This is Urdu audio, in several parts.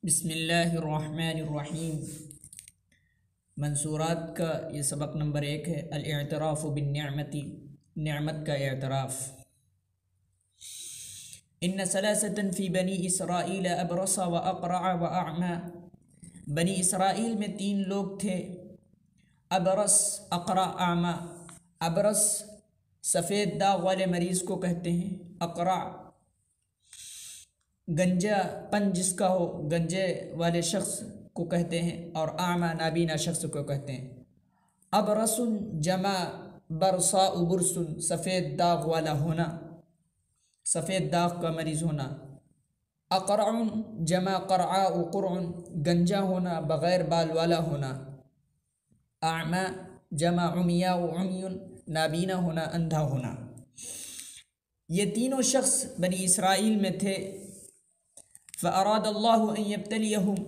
بسم اللہ الرحمن الرحیم۔ منصورات کا یہ سبق نمبر 1 ہے، الاعتراف بالنعمتی، نعمت کا اعتراف۔ ان ثلاثة فی بنی اسرائیل ابرص و اقرع و اعمی، بنی اسرائیل میں 3 لوگ تھے، ابرص، اقرع، اعمی۔ ابرص سفید داغ والے مریض کو کہتے ہیں، اقرع گنجا پن جس کا ہو، گنجے والے شخص کو کہتے ہیں، اور اعمی نابینا شخص کو کہتے ہیں۔ ابرص جمع برصاء برص، سفید داغ والا ہونا، سفید داغ کا مریض ہونا۔ اقرع جمع قرعاء قرع، گنجا ہونا، بغیر بال والا ہونا۔ اعمی جمع عمیاء عمی، نابینا ہونا، اندھا ہونا۔ یہ تینوں شخص بنی اسرائیل میں تھے۔ فَأَرَادَ اللَّهُ أَن يَبْتَلِيَهُمْ،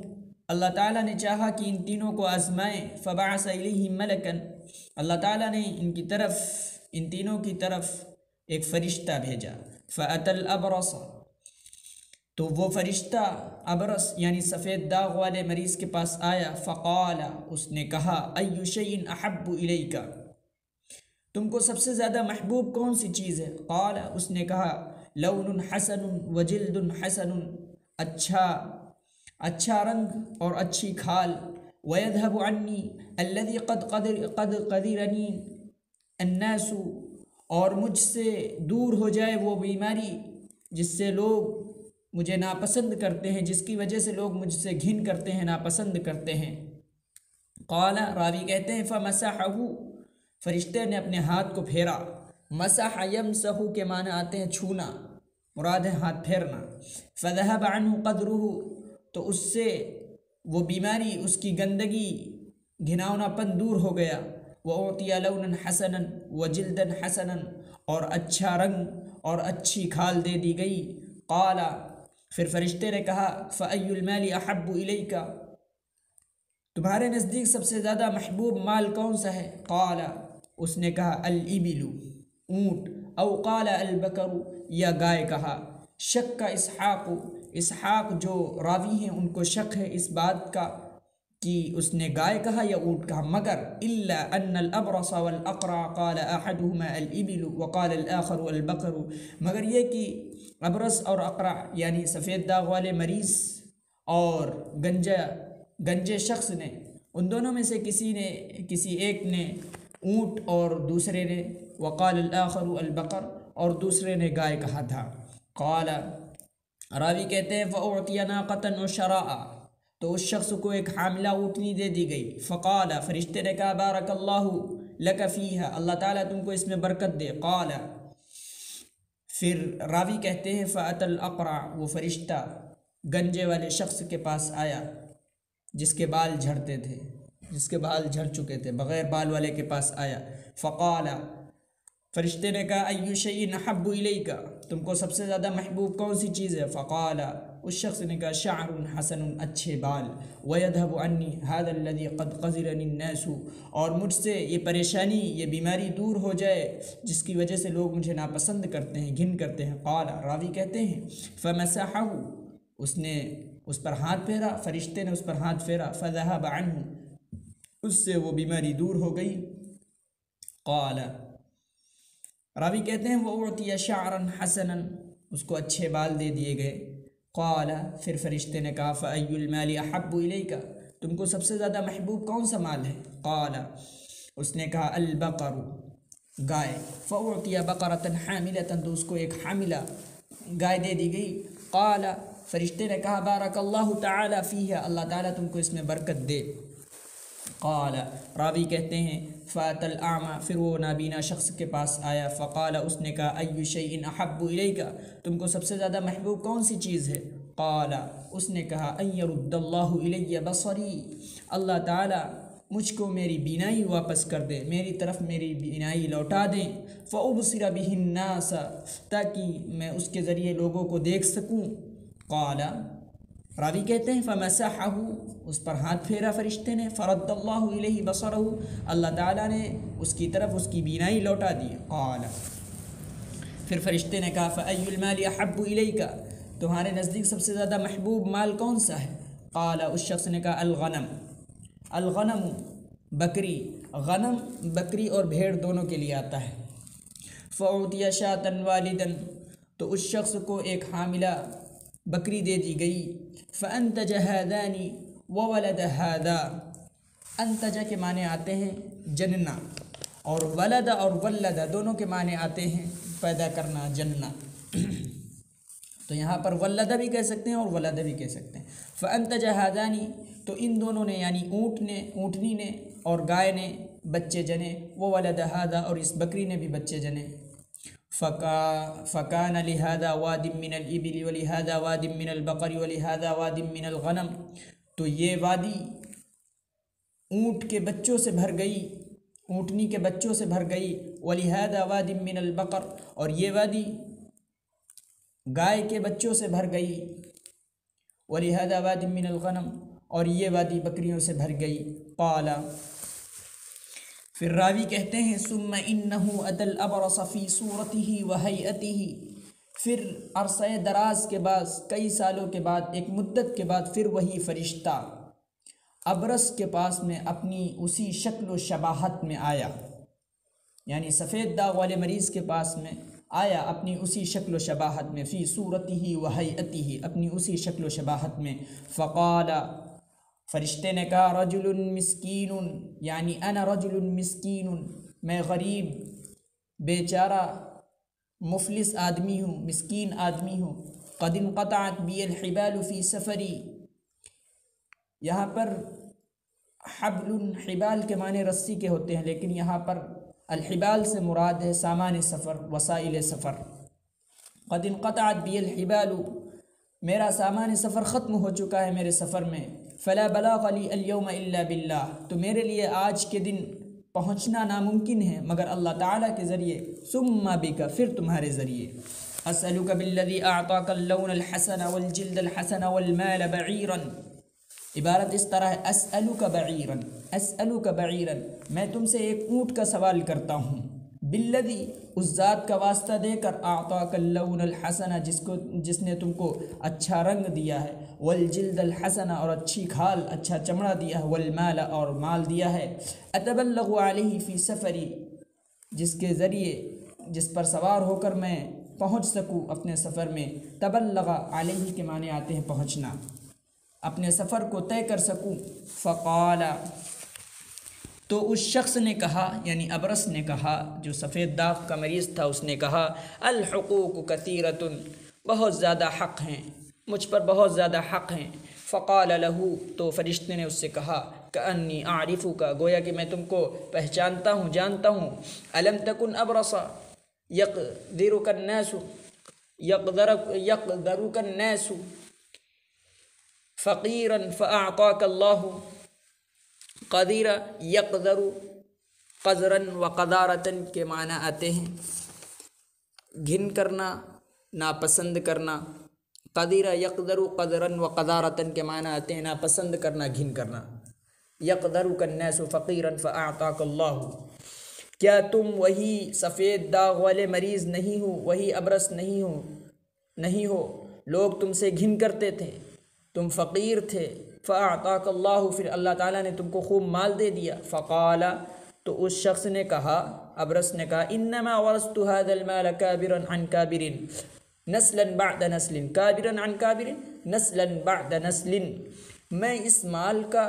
اللہ تعالیٰ نے چاہا کہ ان تینوں کو آزمائیں۔ فَبَعَثَ إِلَيْهِمْ مَلَكًا، اللہ تعالیٰ نے ان تینوں کی طرف ایک فرشتہ بھیجا۔ فَأَتَى الْأَبْرَصَ، تو وہ فرشتہ ابرص یعنی سفید داغ والے مریض کے پاس آیا۔ فَقَالَ، اس نے کہا، أَيُّ شَيْءٍ أَحَبُّ إِلَيْكَ، تم کو سب سے زیادہ محبوب کون سی چیز ہے؟ قال، اس نے کہا، لون حسن وجلد حسن، اچھا رنگ اور اچھی کھال۔ وَيَذْهَبُ عَنِّي الَّذِي قَدْ قَدِرَنِي النَّاسُ، اور مجھ سے دور ہو جائے وہ بیماری جس سے لوگ مجھے ناپسند کرتے ہیں، جس کی وجہ سے لوگ مجھ سے گھن کرتے ہیں، ناپسند کرتے ہیں۔ قال، راوی کہتے ہیں، فَمَسَحَهُ، فرشتے نے اپنے ہاتھ کو پھیرا۔ مسح یمسح کے معنی آتے ہیں چھونا، مراد ہے ہاتھ پھیرنا۔ فذهب عنه قدره، تو اس سے وہ بیماری، اس کی گندگی، گھناؤنا پن دور ہو گیا۔ وَأُعْطِيَ لَوْنًا حَسَنًا وَجِلْدًا حَسَنًا، اور اچھا رنگ اور اچھی کھال دے دی گئی۔ قال، پھر فرشتے نے کہا، فَأَيُّ الْمَالِ أَحَبُّ إِلَيْكَ، تمہارے نزدیک سب سے زیادہ محبوب مال کون سا ہے؟ قال، اس نے کہا، الإبل، اونٹ، او قال البقر، یا گائے کہا۔ شک کا اسحاق جو راوی ہیں ان کو شک ہے اس بات کا کہ اس نے گائے کہا یا اونٹ کہا، مگر الا ان الابرص والاقرع قال احدهما الإبل وقال الاخر البقر، مگر یہ کہ ابرص اور اقرع یعنی سفید داغ والے مریض اور گنجے شخص نے، ان دونوں میں سے کسی ایک نے اونٹ اور دوسرے نے وقال الاخر البقر، اور دوسرے نے گائے کہا تھا۔ قال، راوی کہتے ہیں، فأعطي ناقة عشراء، تو اس شخص کو ایک حاملہ اونٹنی دے دی گئی۔ فقال، فرشتے نے کہا، بارک اللہ لک فیہا، اللہ تعالیٰ تم کو اس میں برکت دے۔ قال، پھر راوی کہتے ہیں، فأتى الأقرع، وہ فرشتہ گنجے والے شخص کے پاس آیا جس کے بال جھڑتے تھے، جس کے بال جھڑ چکے تھے، بغیر بال والے کے پاس آیا۔ فقال، فرشتے نے کہا، أَيُّ شَيْءٍ أَحَبُّ إِلَيْكَ، تم کو سب سے زیادہ محبوب کون سی چیز ہے؟ فقال، اس شخص نے کہا، شعر حسن، اچھے بال۔ وَيَذْهَبُ عَنِّي هَذَا الَّذِي قَدْ قَذِرَنِي النَّاسُ، اور مجھ سے یہ پریشانی، یہ بیماری دور ہو جائے جس کی وجہ سے لوگ مجھے ناپسند کرتے ہیں، گھن کرتے ہیں۔ قال، راوی کہتے ہیں، فَمَسَحَهُ، اس نے اس پر ہاتھ پھیرا، فرشتے نے اس پر ہاتھ پھیرا۔ فَذَهَبَ عَنْهُ، اس سے وہ بیماری دور ہو گئی۔ قال، راوی کہتے ہیں، وَأُعْطِيَ شَعْرًا حَسَنًا، اس کو اچھے بال دے دیے گئے۔ قال، پھر فرشتے نے کہا، فَأَيُّ الْمَالِ أَحَبُّ إِلَيْكَ، تم کو سب سے زیادہ محبوب کون سا مال ہے؟ قال، اس نے کہا، البقر، گائے۔ فَأُعْطِيَ بَقَرَةً حَامِلَةً، تو اس کو ایک حاملہ گائے دے دی گئی۔ قال، فرشتے نے کہا، بارک اللہ تعالی فیہا، اللہ تعالیٰ تم کو اس میں برکت دے۔ قال، راوی کہتے ہیں، فَأَتَى الْأَعْمَى، پھر وہ نابینا شخص کے پاس آیا۔ فقال، اس نے کہا، أَيُّ شَيْءٍ أَحَبُّ إِلَيْكَ، تم کو سب سے زیادہ محبوب کون سی چیز ہے؟ قال، اس نے کہا، أَن يَرُدَّ اللَّهُ إِلَيَّ بَصَرِي، اللہ تعالیٰ مجھ کو میری بینائی واپس کر دے، میری طرف میری بینائی لوٹا دیں۔ فَأُبْصِرَ بِهِ النَّاسَ، تاکہ میں اس کے ذریعے لوگوں کو دیکھ سکوں۔ قال، راوی کہتے ہیں، فَمَسَحَهُ، اس پر ہاتھ پھیرا فرشتے نے۔ فَرَدَّ اللَّهُ إِلَيْهِ بَصَرَهُ، اللہ تعالیٰ نے اس کی طرف اس کی بینائی لوٹا دی۔ قال، پھر فرشتے نے کہا، فَأَيُّ الْمَالِ أَحَبُّ إِلَيْكَ، تمہارے نزدیک سب سے زیادہ محبوب مال کون سا ہے؟ قال اس شخص نے کہا الغنم، الغنم بکری، غنم بکری اور بھیڑ دونوں کے لیے آتا ہے۔ فعطی شاۃ والدا، تو اس شخص کو ایک حاملہ بکری دے دی گئی۔ فانتج هذان وولد هذا، انتج کے معنی آتے ہیں جننا، اور ولد اور ولد دونوں کے معنی آتے ہیں پیدا کرنا، جننا۔ تو یہاں پر ولد بھی کہہ سکتے ہیں اور ولد بھی کہہ سکتے ہیں۔ فانتج هذان، تو ان دونوں نے یعنی اونٹ نے، اونٹنی نے اور گائے نے بچے جنے، وولد هذا اور اس بکری نے بھی بچے جنے۔ فکان لہذا واد من الابل ولہذا واد من البقر ولہذا واد من الغنم، تو یہ وادی اونٹ کے بچوں سے بھر گئی، اونٹنی کے بچوں سے بھر گئی، ولہذا واد من البقر، اور یہ وادی گائے کے بچوں سے بھر گئی، ولہذا واد من الغنم، اور یہ وادی بکریوں سے بھر گئی۔ قال، پھر راوی کہتے ہیں ثم انہ اتی الابرص فی صورتہ وہیئتہ، پھر عرصہ دراز کے بعد، کئی سالوں کے بعد، ایک مدت کے بعد پھر وہی فرشتہ ابرص کے پاس میں اپنی اسی شکل و شباہت میں آیا، یعنی سفید داغ والے مریض کے پاس میں آیا اپنی اسی شکل و شباہت میں، فی صورتہ وہیئتہ، اپنی اسی شکل و شباہت میں۔ فقال، فرشتے نے کہا رجل مسکین، یعنی انا رجل مسکین، میں غریب بیچارہ مفلس آدمی ہوں، مسکین آدمی ہوں۔ قد انقطعت بی الحبال فی سفری، یہاں پر حبل، حبال کے معنی رسی کے ہوتے ہیں، لیکن یہاں پر الحبال سے مراد ہے سامان سفر، وسائل سفر۔ قد انقطعت بی الحبال، میرا سامان سفر ختم ہو چکا ہے میرے سفر میں۔ فلا بلاغ لی اليوم الا باللہ، تو میرے لیے آج کے دن پہنچنا ناممکن ہے مگر اللہ تعالیٰ کے ذریعے۔ ثم بک، پھر تمہارے ذریعے۔ اسألک بالذی اعطاک اللون الحسن والجلد الحسن والمال بعیرا، عبارت اس طرح ہے اسألک بعیرا، اسألک بعیرا، میں تم سے ایک اونٹ کا سوال کرتا ہوں، بالذی، اس ذات کا واسطہ دے کر، اعطاک اللون الحسن، جس نے تم کو اچھا رنگ دیا ہے، والجلد الحسن، اور اچھی کھال، اچھا چمڑا دیا ہے، والمال، اور مال دیا ہے، اتبلغ علیہ فی سفری، جس کے ذریعے، جس پر سوار ہو کر میں پہنچ سکوں اپنے سفر میں۔ تبلغ علیہ کے معنی آتے ہیں پہنچنا، اپنے سفر کو طے کر سکوں۔ فقال، تو اس شخص نے کہا، یعنی ابرص نے کہا، جو سفید داغ کا مریض تھا، اس نے کہا الحقوق کثیرۃ، بہت زیادہ حق ہیں مجھ پر، بہت زیادہ حق ہیں۔ فقال له، تو فرشتے نے اس سے کہا کأنی اعرفک، گویا کہ میں تم کو پہچانتا ہوں، جانتا ہوں۔ الم تکن ابرص یقدرک الناس، یقدرک الناس فقیرا فاعطاک اللہ قدیرا، یقدر قذرا وقدارتا کے معنی آتے ہیں گھن کرنا، ناپسند کرنا۔ قدیرا یقدر قذرا وقدارتا کے معنی آتے ہیں ناپسند کرنا، گھن کرنا۔ یقدرک الناس فقیرا فاعطاک اللہ، کیا تم وہی سفید داغ والے مریض نہیں ہو، وہی ابرص نہیں ہو، لوگ تم سے گھن کرتے تھے، تم فقیر تھے۔ فاعطاک اللہ، پھر اللہ تعالیٰ نے تم کو خوب مال دے دیا۔ فقال، تو اس شخص نے کہا، ابرص نے کہا انما ورثت هذا المال كابرا عن كابر نسلا بعد نسل، كابرا عن كابر نسلا بعد نسل، میں اس مال کا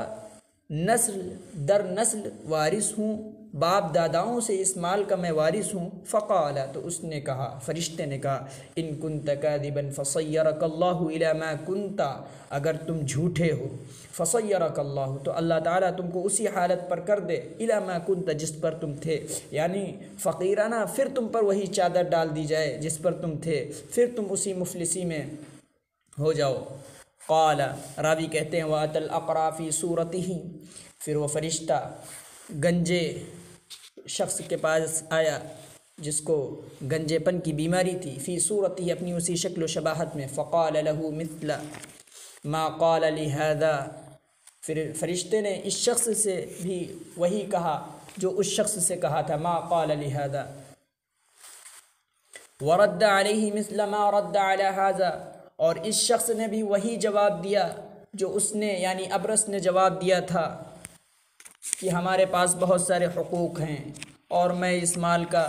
نسل در نسل وارث ہوں، باپ داداؤں سے اس مال کا میں وارث ہوں۔ فقال، تو اس نے کہا، فرشتے نے کہا ان کنت کاذبا فصیرک اللہ الی ما کنت، اگر تم جھوٹے ہو، فصیرک اللہ، تو اللہ تعالیٰ تم کو اسی حالت پر کر دے، الی ما کنت، جس پر تم تھے، یعنی فقیرانہ، پھر تم پر وہی چادر ڈال دی جائے جس پر تم تھے، پھر تم اسی مفلسی میں ہو جاؤ۔ قال، راوی کہتے ہیں وَأَتَى الْأَقْرَىٰ فِي صُورَتِهِ، پھر وہ فرشتہ گنجے شخص کے پاس آیا جس کو گنجے پن کی بیماری تھی، فی صورتہ، اپنی اسی شکل و شباہت میں۔ فقال له مثل ما قال لهذا، پھر فرشتے نے اس شخص سے بھی وہی کہا جو اس شخص سے کہا تھا، ما قال لهذا، ورد علیہ مثل ما رد علی هذا، اور اس شخص نے بھی وہی جواب دیا جو اس نے یعنی ابرس نے جواب دیا تھا کہ ہمارے پاس بہت سارے حقوق ہیں اور میں اس مال کا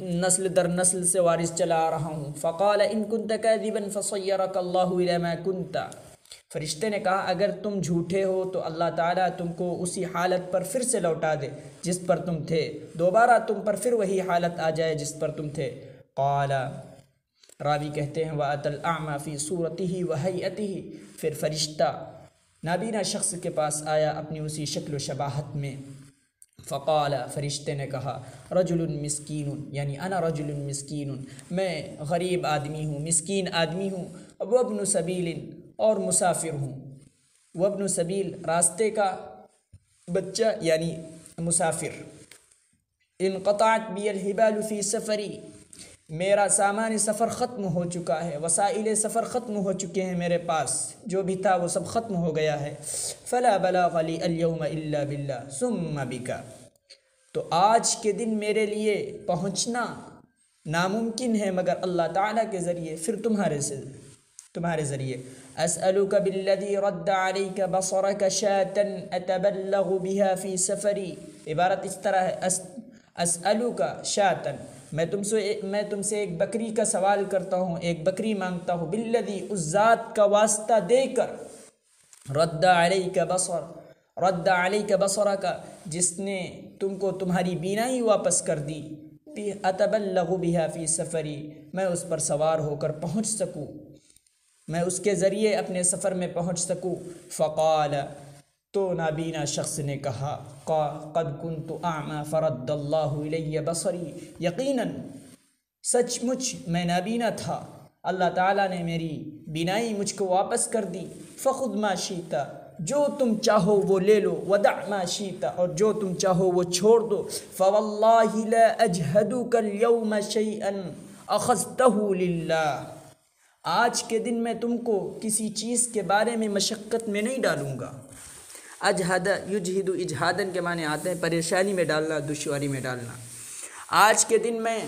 نسل در نسل سے وارث چلا آ رہا ہوں۔ فقال ان كنت كاذبا فصيرك الله الى ما كنت، فرشتے نے کہا اگر تم جھوٹے ہو تو اللہ تعالیٰ تم کو اسی حالت پر پھر سے لوٹا دے جس پر تم تھے، دوبارہ تم پر پھر وہی حالت آ جائے جس پر تم تھے۔ قال، راوی کہتے ہیں وَأَتَى الْأَعْمَى فِي صُورَتِهِ وَهَيْئَتِهِ، پھر فرشتہ نابینا شخص کے پاس آیا اپنی اسی شکل و شباہت میں۔ فقال، فرشتے نے کہا رجل مسکین، یعنی انا رجل مسکین، میں غریب آدمی ہوں، مسکین آدمی ہوں، وابن سبیل، اور مسافر ہوں۔ وابن سبیل راستے کا بچہ یعنی مسافر۔ انقطعت بی الحبال فی سفری، میرا سامان سفر ختم ہو چکا ہے، وسائل سفر ختم ہو چکے ہیں، میرے پاس جو بھی تھا وہ سب ختم ہو گیا ہے۔ فلا بلاغ لی اليوم الا باللہ ثم بک، تو آج کے دن میرے لیے پہنچنا ناممکن ہے مگر اللہ تعالیٰ کے ذریعے، پھر تمہارے ذریعے۔ اسألک بالذی رد علیک بصرک شاة اتبلغ بها فی سفری، عبارت اس طرح ہے اسألک شاة، میں تم سے ایک بکری کا سوال کرتا ہوں، ایک بکری مانگتا ہوں، بالذی، اس ذات کا واسطہ دے کر، رد علیک بصرک، جس نے تم کو تمہاری بینائی واپس کر دی، اتبلغ بها فی سفری، میں اس پر سوار ہو کر پہنچ سکوں، میں اس کے ذریعے اپنے سفر میں پہنچ سکوں۔ فقال، تو نابینا شخص نے کہا قد كنت اعمى فرد اللہ الی بصری، یقیناً سچ مچ میں نابینا تھا، اللہ تعالیٰ نے میری بینائی مجھ کو واپس کر دی۔ فخذ ما شئت، جو تم چاہو وہ لے لو، ودع ما شئت، اور جو تم چاہو وہ چھوڑ دو۔ فواللہ لا اجہدک اليوم شیئا اخذتہ للہ، آج کے دن میں تم کو کسی چیز کے بارے میں مشقت میں نہیں ڈالوں گا۔ اجہد یجہد اجہادن کے معنی آتے ہیں پریشانی میں ڈالنا، دشواری میں ڈالنا۔ آج کے دن میں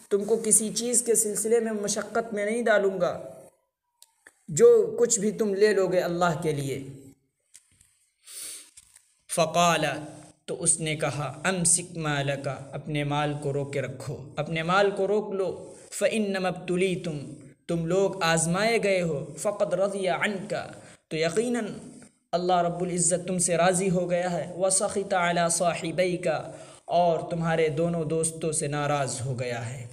تم کو کسی چیز کے سلسلے میں مشقت میں نہیں ڈالوں گا، جو کچھ بھی تم لے لو گے اللہ کے لیے۔ فقال، تو اس نے کہا امسک مالک، اپنے مال کو روکے رکھو، اپنے مال کو روک لو۔ فانما ابتلیتم، تم لوگ آزمائے گئے ہو۔ فقد رضی عنک، تو یقیناً اللہ رب العزت تم سے راضی ہو گیا ہے۔ وسخط علی صاحبیک، اور تمہارے دونوں دوستوں سے ناراض ہو گیا ہے۔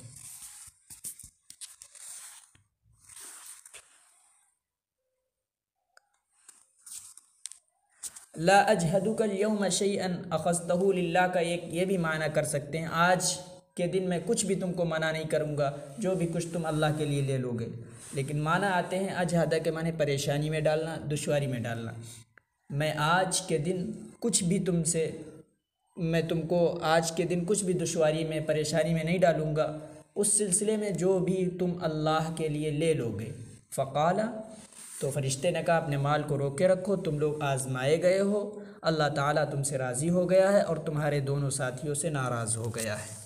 لا اجہدک اليوم شیئا اخذتہ للہ کا یہ بھی معنی کر سکتے ہیں، آج کے دن میں کچھ بھی تم کو منع نہیں کروں گا، جو بھی کچھ تم اللہ کے لیے لے لو گے۔ لیکن معنی آتے ہیں اجہدہ کے معنی پریشانی میں ڈالنا، دشواری میں ڈالنا۔ میں آج کے دن کچھ بھی میں تم کو آج کے دن کچھ بھی دشواری میں، پریشانی میں نہیں ڈالوں گا، اس سلسلے میں جو بھی تم اللہ کے لیے لے لو گے۔ فقال، تو فرشتے نے کہا اپنے مال کو روکے رکھو، تم لوگ آزمائے گئے ہو، اللہ تعالیٰ تم سے راضی ہو گیا ہے اور تمہارے دونوں ساتھیوں سے ناراض ہو گیا ہے۔